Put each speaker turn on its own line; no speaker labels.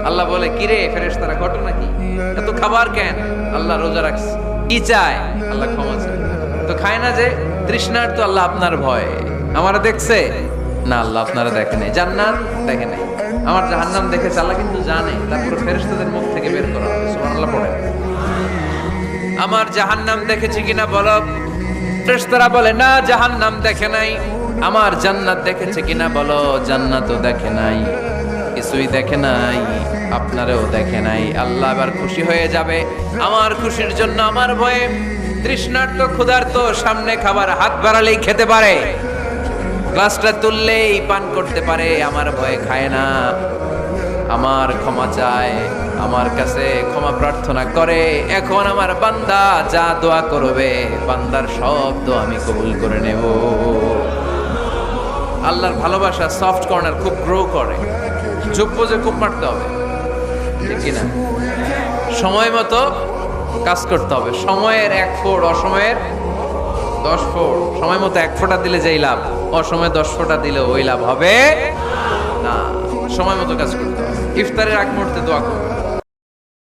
আল্লাহ বলে, কিরে ফেরেশতারা, ঘটনা কি? এত খাবার কেন? আল্লাহ রোজা রাখছে। কি চায়? আল্লাহ ক্ষমা চায়। তো খায় না যে তৃষ্ণার, তো আল্লাহ আপনার ভয়। আমারা দেখছে না, আল্লাহ আপনারা দেখে নাই। জান্নাত দেখে নাই, আমার জাহান্নাম দেখেছে আল্লাহ কিন্তু জানে। তারপরে ফেরেশতাদের মুখ থেকে বের করা হবে। সুবহানাল্লাহ পড়ে। আমার জাহান্নাম দেখেছি কিনা বলো। ফেরেশতারা বলে, না জাহান্নাম দেখে নাই। আমার জান্নাত দেখেছে কিনা বলো। জান্নাতও দেখে নাই, কিছুই দেখে নাই, আপনারেও দেখে নাই। আল্লাহ এবার খুশি হয়ে যাবে। আমার খুশির জন্য আমার ভয়ে তৃষ্ণার্ত ক্ষুধার্ত সামনে খাবার হাত বাড়ালেই খেতে পারে, গ্লাসটা তুললেই পান করতে পারে, আমার ভয়ে খায় না। আমার ক্ষমা চায়, আমার কাছে ক্ষমা প্রার্থনা করে। এখন আমার বান্দা যা দোয়া করবে, বান্দার সব দোয়া আমি কবুল করে নেব। আল্লাহর ভালোবাসা সফট কর্নার খুব গ্রো করে। যোগ্য যে খুব মারতে হবে, ঠিক কিনা? সময় মতো কাজ করতে হবে। সময়ের 1 ফোঁট, অসময়ের 10 ফোঁট। সময় মতো 1 ফোঁটা দিলে যেই লাভ, অসময়ে 10 ফোঁটা দিলে ওই লাভ হবে না। সময় মতো কাজ করতে হবে। ইফতারের আগ মুহূর্তে দোয়া করবে,